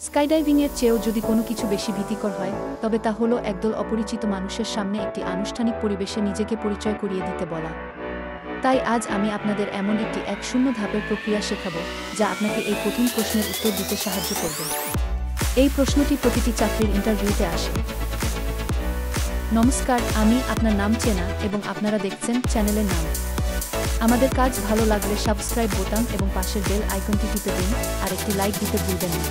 স্কাইডাইভিংয়ের চেয়েও যদি কোনো কিছু বেশি ভীতিকর হয়, তবে তা হলো একদল অপরিচিত মানুষের সামনে একটি আনুষ্ঠানিক পরিবেশে নিজেকে পরিচয় করিয়ে দিতে বলা। তাই আজ আমি আপনাদের এমন একটি 1-0 ধাপের প্রক্রিয়া শেখাব, যা আপনাকে এই কঠিন প্রশ্নের উত্তর দিতে সাহায্য করবে। এই প্রশ্নটি প্রতিটি চাকরির ইন্টারভিউতে আসে। নমস্কার, আমি আপনার নাম চেনা এবং আপনারা দেখছেন চ্যানেলের নাম। আমাদের কাজ ভালো লাগলে সাবস্ক্রাইব বোতাম এবং পাশের বেল আইকনটি টিপে দিন, আর একটি লাইক দিতে ভুলবেন না।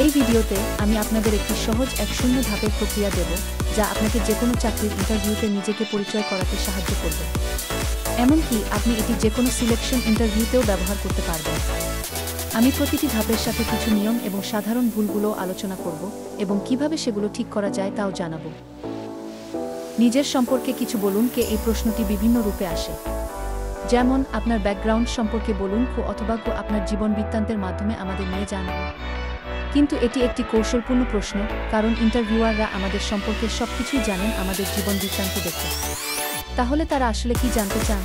এই ভিডিওতে আমি আপনাদের একটি সহজ 1-0 ধাপের প্রক্রিয়া দেব, যা আপনাকে যে কোনো চাকরির ইন্টারভিউতে নিজেকে পরিচয় করাতে সাহায্য করবে। এমনকি আপনি এটি যে কোনো সিলেকশন ইন্টারভিউতেও ব্যবহার করতে পারবেন। আমি প্রতিটি ধাপের সাথে কিছু নিয়ম এবং সাধারণ ভুলগুলো আলোচনা করব এবং কিভাবে সেগুলো ঠিক করা যায় তাও জানাবো। নিজের সম্পর্কে কিছু বলুন। এই প্রশ্নটি বিভিন্ন রূপে আসে। যেমন আপনার ব্যাকগ্রাউন্ড সম্পর্কে বলুন, অথবা আপনার জীবন বৃত্তান্তের মাধ্যমে আমাদের নিয়ে জানান। কিন্তু এটি একটি কৌশলপূর্ণ প্রশ্ন, কারণ ইন্টারভিউয়াররা আমাদের সম্পর্কে সবকিছুই জানেন আমাদের জীবন বৃত্তান্ত দেখে। তাহলে তারা আসলে কি জানতে চান?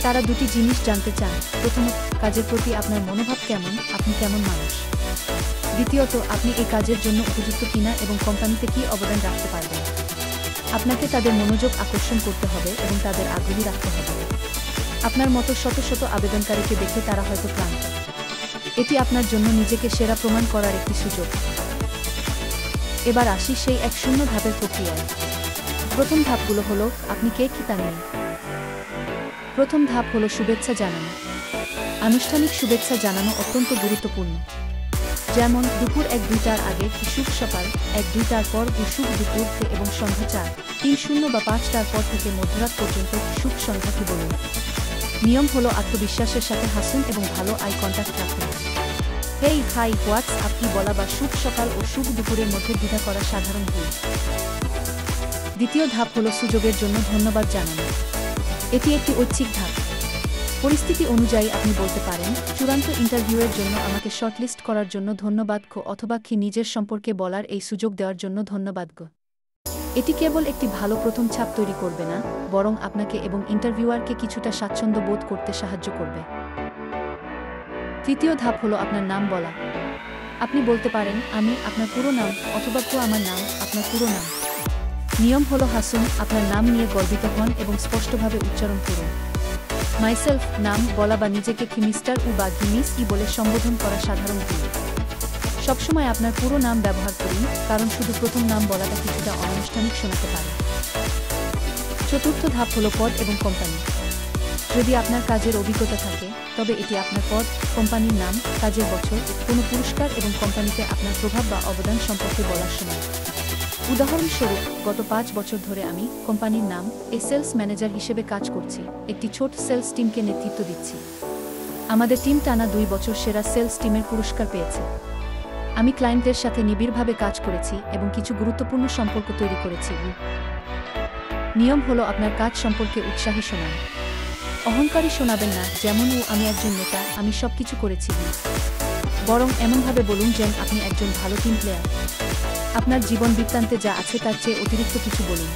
তারা দুটি জিনিস জানতে চান। প্রথমত, কাজের প্রতি আপনার মনোভাব কেমন, আপনি কেমন মানুষ। দ্বিতীয়ত, আপনি এই কাজের জন্য উপযুক্ত কিনা এবং কোম্পানিতে কী অবদান রাখতে পারবেন। আপনাকে তাদের মনোযোগ আকর্ষণ করতে হবে এবং তাদের আগ্রহী রাখতে হবে। আপনার মতো শত শত আবেদনকারীকে দেখে তারা হয়তো ক্লান্ত। এটি আপনার জন্য নিজেকে সেরা প্রমাণ করার একটি সুযোগ। এবার আসি সেই 1-0 ধাপের প্রক্রিয়ায়। প্রথম ধাপগুলো হলো আপনি কে কি তা নিয়ে। প্রথম ধাপ হলো শুভেচ্ছা জানানো। আনুষ্ঠানিক শুভেচ্ছা জানানো অত্যন্ত গুরুত্বপূর্ণ। যেমন দুপুর 1-2টার আগে শুভ সকাল, 1-2টার পর শুভ দুপুর এবং সন্ধ্যা 4-3-0 বা 5টার পর থেকে মধ্যরাত পর্যন্ত শুভ সন্ধ্যা কি বলুন। নিয়ম হলো আত্মবিশ্বাসের সাথে হাসুন এবং ভালো আই কন্ট্যাক্ট রাখুন। হেই, হাই, হোয়াটস আপ কি বলা বা শুভ সকাল ও শুভ দুপুরের মধ্যে দ্বিধা করা সাধারণ ভুল। দ্বিতীয় ধাপ হলো সুযোগের জন্য ধন্যবাদ জানানো। এটি একটি ঐচ্ছিক ধাপ। পরিস্থিতি অনুযায়ী আপনি বলতে পারেন, চূড়ান্ত ইন্টারভিউয়ের জন্য আমাকে শর্টলিস্ট করার জন্য ধন্যবাদ, অথবা কি নিজের সম্পর্কে বলার এই সুযোগ দেওয়ার জন্য ধন্যবাদ। এটি কেবল একটি ভালো প্রথম ছাপ তৈরি করবে না, বরং আপনাকে এবং ইন্টারভিউয়ারকে কিছুটা স্বাচ্ছন্দ্য বোধ করতে সাহায্য করবে। তৃতীয় ধাপ হলো আপনার নাম বলা। আপনি বলতে পারেন, আমি আপনার পুরো নাম, অথবা আমার নাম, আপনার পুরো নাম। নিয়ম হলো হাসুন, আপনার নাম নিয়ে গর্বিত হন এবং স্পষ্টভাবে উচ্চারণ করুন। মাইসেলফ নাম বলা বা নিজেকে কি মিস্টার বা মিস বলে সম্বোধন করা সাধারণ ভুল। সবসময় আপনার পুরো নাম ব্যবহার করুন, কারণ শুধু প্রথম নাম বলাটা কিছুটা অনানুষ্ঠানিক শোনাতে পারে। চতুর্থ ধাপ হলো পদ এবং কোম্পানি। যদি আপনার কাজের অভিজ্ঞতা থাকে, তবে এটি আপনার পদ, কোম্পানির নাম, কাজের বছর, কোনো পুরস্কার এবং কোম্পানিতে আপনার প্রভাব বা অবদান সম্পর্কে বলার সময়। উদাহরণস্বরূপ, গত 5 বছর ধরে আমি কোম্পানির নাম সেলস ম্যানেজার হিসেবে কাজ করছি, একটি ছোট সেলস টিমকে নেতৃত্ব দিচ্ছি। আমাদের টিম টানা 2 বছর সেরা সেলস টিমের পুরস্কার পেয়েছে। আমি ক্লায়েন্টদের সাথে নিবিড়ভাবে কাজ করেছি এবং কিছু গুরুত্বপূর্ণ সম্পর্ক তৈরি করেছি। নিয়ম হলো আপনার কাজ সম্পর্কে উৎসাহী শোনান। অহংকারী শোনাবেন না, যেমন আমি একজন নেতা, আমি সবকিছু করেছি। বরং এমনভাবে বলুন যেন আপনি একজন ভালো টিম প্লেয়ার। আপনার জীবন বৃত্তান্তে যা আছে তার চেয়ে অতিরিক্ত কিছু বলুন।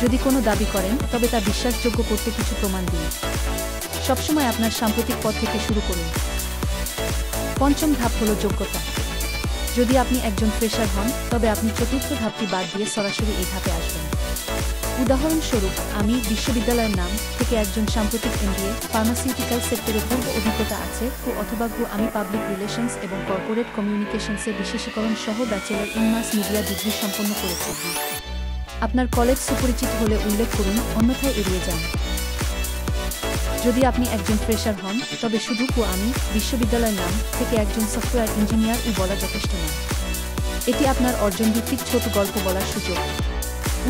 যদি কোনো দাবি করেন, তবে তা বিশ্বাসযোগ্য করতে কিছু প্রমাণ দিন। সবসময় আপনার সাম্প্রতিক পথ থেকে শুরু করুন। পঞ্চম ধাপ হলো যোগ্যতা। যদি আপনি একজন ফ্রেশার হন, তবে আপনি চতুর্থ ধাপটি বাদ দিয়ে সরাসরি এই ধাপে আসবেন। উদাহরণস্বরূপ, আমি বিশ্ববিদ্যালয়ের নাম থেকে একজন সাম্প্রতিক MBA, ফার্মাসিউটিক্যাল সেক্টরে পূর্ব অভিজ্ঞতা আছে, অথবা আমি পাবলিক রিলেশনস এবং কর্পোরেট কমিউনিকেশনসে বিশেষীকরণ সহ bachelor in mass media degree সম্পন্ন করেছি। আপনার কলেজ সুপরিচিত হলে উল্লেখ করুন, অন্যথায় এড়িয়ে যান। যদি আপনি একজন ফ্রেশার হন, তবে শুধু আমি বিশ্ববিদ্যালয়ের নাম থেকে একজন সফটওয়্যার ইঞ্জিনিয়ার বলা যথেষ্ট নয়। এটি আপনার অর্জনভিত্তিক ছোট গল্প বলার সুযোগ।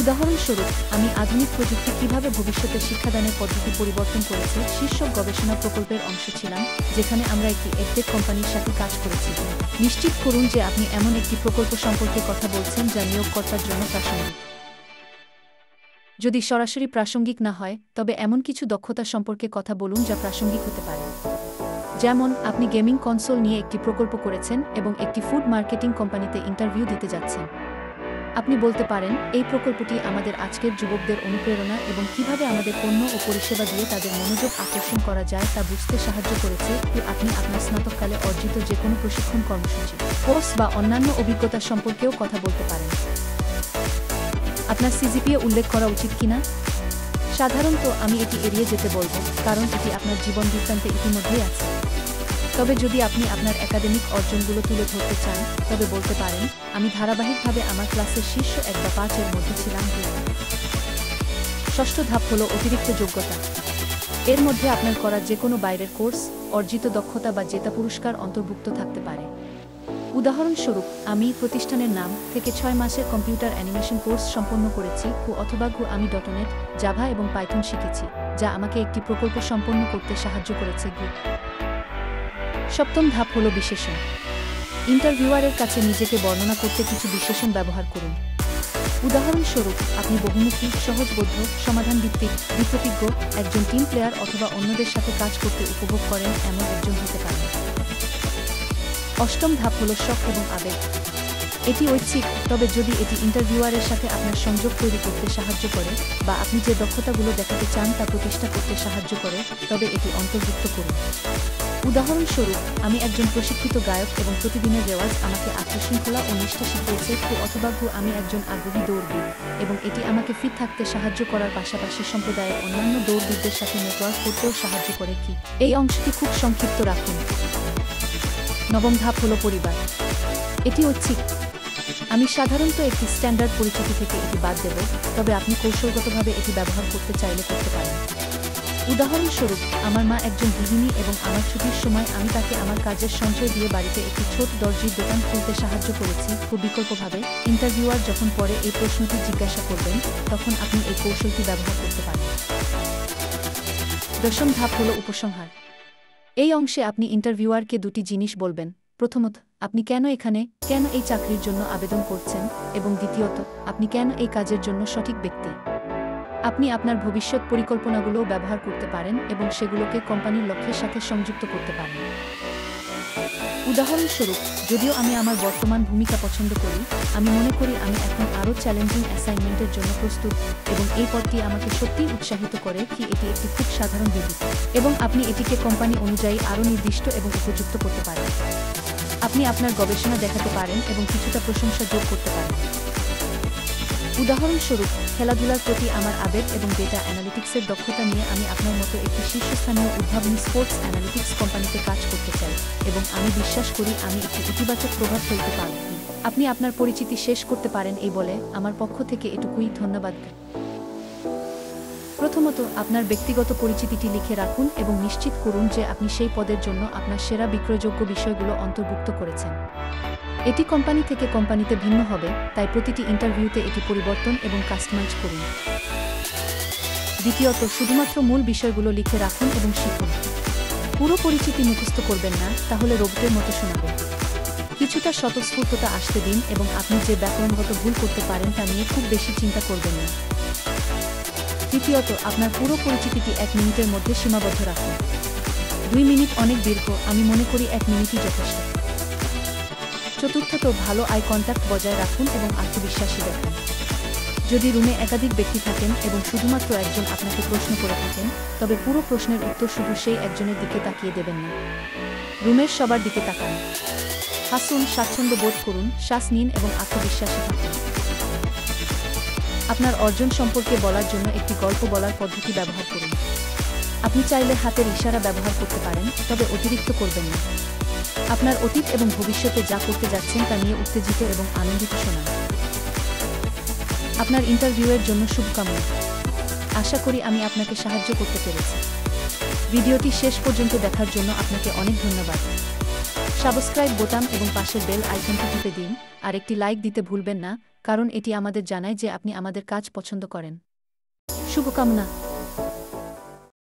উদাহরণস্বরূপ, আমি আধুনিক প্রযুক্তি কিভাবে ভবিষ্যতের শিক্ষাদানের পদ্ধতি পরিবর্তন করেছে শীর্ষক গবেষণা প্রকল্পের অংশ ছিলাম, যেখানে আমরা একটি এডটেক কোম্পানির সাথে কাজ করেছি। নিশ্চিত করুন যে আপনি এমন একটি প্রকল্প সম্পর্কে কথা বলছেন যা নিয়োগকর্তার জন্য প্রাসঙ্গিক। যদি সরাসরি প্রাসঙ্গিক না হয়, তবে এমন কিছু দক্ষতা সম্পর্কে কথা বলুন যা প্রাসঙ্গিক হতে পারে। যেমন, আপনি গেমিং কনসোল নিয়ে একটি প্রকল্প করেছেন এবং একটি ফুড মার্কেটিং কোম্পানিতে ইন্টারভিউ দিতে যাচ্ছেন। আপনি বলতে পারেন, এই প্রকল্পটি আমাদের আজকের যুবকদের অনুপ্রেরণা এবং কিভাবে আমাদের পণ্য ও পরিষেবা দিয়ে তাদের মনোযোগ আকর্ষণ করা যায় তা বুঝতে সাহায্য করেছে। আপনি আপনার স্নাতককালে অর্জিত যে কোনো প্রশিক্ষণ কর্মসূচি, কোর্স বা অন্যান্য অভিজ্ঞতা সম্পর্কেও কথা বলতে পারেন। আপনার সিজিপিএ উল্লেখ করা উচিত কিনা? সাধারণত আমি এটি এড়িয়ে যেতে বলব, কারণ এটি আপনার জীবন বৃত্তান্তে ইতিমধ্যেই আছে। তবে যদি আপনি আপনার একাডেমিক অর্জনগুলো তুলে ধরতে চান, তবে বলতে পারেন, আমি ধারাবাহিকভাবে আমার ক্লাসের শীর্ষ 1 বা 5 এর মধ্যে ছিলাম। ষষ্ঠ ধাপ হল অতিরিক্ত যোগ্যতা। এর মধ্যে আপনার করা যে কোনো বাইরের কোর্স, অর্জিত দক্ষতা বা জেতা পুরস্কার অন্তর্ভুক্ত থাকতে পারে। উদাহরণস্বরূপ, আমি প্রতিষ্ঠানের নাম থেকে 6 মাসের কম্পিউটার অ্যানিমেশন কোর্স সম্পন্ন করেছি, অথবা আমি ডটনেট, জাভা এবং পাইথন শিখেছি, যা আমাকে একটি প্রকল্প সম্পন্ন করতে সাহায্য করেছে। সপ্তম ধাপ হল বিশেষণ। ইন্টারভিউয়ারের কাছে নিজেকে বর্ণনা করতে কিছু বিশেষণ ব্যবহার করুন। উদাহরণস্বরূপ, আপনি বহুমুখী, সহজবোধ্য, সমাধানভিত্তিক, বিপ্রতিজ্ঞ, একজন টিম প্লেয়ার অথবা অন্যদের সাথে কাজ করতে উপভোগ করেন এমন একজন হতে পারেন। অষ্টম ধাপ হল শখ এবং আবেগ। এটি ঐচ্ছিক, তবে যদি এটি ইন্টারভিউয়ারের সাথে আপনার সংযোগ তৈরি করতে সাহায্য করে বা আপনি যে দক্ষতাগুলো দেখাতে চান তা প্রতিষ্ঠা করতে সাহায্য করে, তবে এটি অন্তর্ভুক্ত করুন। উদাহরণস্বরূপ, আমি একজন প্রশিক্ষিত গায়ক এবং প্রতিদিনের রেওয়াজ আমাকে আত্মশৃঙ্খলা ও নিষ্ঠা শিখিয়েছে, অথবা আমি একজন আগ্রহী দৌড়বিদ এবং এটি আমাকে ফিট থাকতে সাহায্য করার পাশাপাশি সম্প্রদায়ের অন্যান্য দৌড়বিদদের সাথে নেটওয়ার্ক করতেও সাহায্য করে। এই অংশটি খুব সংক্ষিপ্ত রাখুন। নবম ধাপ হল পরিবার। এটি ঐচ্ছিক। আমি সাধারণত একটি স্ট্যান্ডার্ড পরিচিতি থেকে এটি বাদ দেব, তবে আপনি কৌশলগতভাবে এটি ব্যবহার করতে চাইলে করতে পারেন। উদাহরণস্বরূপ, আমার মা একজন গৃহিণী এবং আমার ছুটির সময় আমি তাকে আমার কাজের সঞ্চয় দিয়ে বাড়িতে একটি ছোট দর্জির দোকান খুলতে সাহায্য করেছি। বিকল্পভাবে, ইন্টারভিউয়ার যখন পরে এই প্রশ্নটি জিজ্ঞাসা করবেন, তখন আপনি এই কৌশলটি ব্যবহার করতে পারেন। দশম ধাপ হল উপসংহার। এই অংশে আপনি ইন্টারভিউয়ারকে দুটি জিনিস বলবেন। প্রথমত, আপনি কেন এখানে, কেন এই চাকরির জন্য আবেদন করছেন, এবং দ্বিতীয়ত, আপনি কেন এই কাজের জন্য সঠিক ব্যক্তি। আপনি আপনার ভবিষ্যৎ পরিকল্পনাগুলোও ব্যবহার করতে পারেন এবং সেগুলোকে কোম্পানির লক্ষ্যের সাথে সংযুক্ত করতে পারেন। উদাহরণস্বরূপ, যদিও আমি আমার বর্তমান ভূমিকা পছন্দ করি, আমি মনে করি আমি এখন আরও চ্যালেঞ্জিং অ্যাসাইনমেন্টের জন্য প্রস্তুত এবং এই পদটি আমাকে সত্যিই উৎসাহিত করে। এটি একটি খুব সাধারণ বিবৃতি এবং আপনি এটিকে কোম্পানি অনুযায়ী আরও নির্দিষ্ট এবং উপযুক্ত করতে পারেন। আপনি আপনার গবেষণা দেখাতে পারেন এবং কিছুটা প্রশংসা যোগ করতে পারেন। উদাহরণস্বরূপ, খেলাধুলার প্রতি আমার আবেগ এবং ডেটা অ্যানালিটিক্সের দক্ষতা নিয়ে আমি আপনার মতো একটি শীর্ষস্থানীয় উদ্ভাবনী স্পোর্টস অ্যানালিটিক্স কোম্পানিতে কাজ করতে চাই এবং আমি বিশ্বাস করি আমি একটি ইতিবাচক প্রভাব ফেলতে পারব। আপনি আপনার পরিচিতি শেষ করতে পারেন এই বলে, আমার পক্ষ থেকে এটুকুই, ধন্যবাদ। প্রথমত, আপনার ব্যক্তিগত পরিচিতিটি লিখে রাখুন এবং নিশ্চিত করুন যে আপনি সেই পদের জন্য আপনার সেরা বিক্রয়যোগ্য বিষয়গুলো অন্তর্ভুক্ত করেছেন। এটি কোম্পানি থেকে কোম্পানিতে ভিন্ন হবে, তাই প্রতিটি ইন্টারভিউতে এটি পরিবর্তন এবং কাস্টমাইজ করুন। দ্বিতীয়ত, শুধুমাত্র মূল বিষয়গুলো লিখে রাখুন এবং শিখুন। পুরো পরিচিতি মুখস্থ করবেন না, তাহলে রোবটের মতো শোনাবে। কিছুটা স্বতঃস্ফূর্ততা আসতে দিন এবং আপনি যে ব্যাকরণগত ভুল করতে পারেন তা নিয়ে খুব বেশি চিন্তা করবেন না। তৃতীয়ত, আপনার পুরো পরিচিতিটি 1 মিনিটের মধ্যে সীমাবদ্ধ রাখুন। 2 মিনিট অনেক দীর্ঘ, আমি মনে করি 1 মিনিটই যথেষ্ট। চতুর্থত, ভালো আই কন্ট্যাক্ট বজায় রাখুন এবং আত্মবিশ্বাসী দেখান। যদি রুমে একাধিক ব্যক্তি থাকেন এবং শুধুমাত্র একজন আপনাকে প্রশ্ন করে থাকেন, তবে পুরো প্রশ্নের উত্তর শুধু সেই একজনের দিকে তাকিয়ে দেবেন না। রুমের সবার দিকে তাকান। হাসুন, স্বাচ্ছন্দ্য বোধ করুন, শ্বাস নিন এবং আত্মবিশ্বাসী থাকুন। আপনার অর্জন সম্পর্কে বলার জন্য একটি গল্প বলার পদ্ধতি ব্যবহার করুন। আপনি চাইলে হাতের ইশারা ব্যবহার করতে পারেন, তবে অতিরিক্ত করবেন না। আপনার অতীত এবং ভবিষ্যতে যা করতে যাচ্ছেন তা নিয়ে উত্তেজিত এবং আনন্দিত শোনান। আপনার ইন্টারভিউয়ের জন্য শুভকামনা। আশা করি আমি আপনাকে সাহায্য করতে পেরেছি। ভিডিওটি শেষ পর্যন্ত দেখার জন্য আপনাকে অনেক ধন্যবাদ। সাবস্ক্রাইব বোতাম এবং পাশের বেল আইকনটি টিপে দিন, আর একটি লাইক দিতে ভুলবেন না, কারণ এটি আমাদের জানায় যে আপনি আমাদের কাজ পছন্দ করেন। শুভকামনা।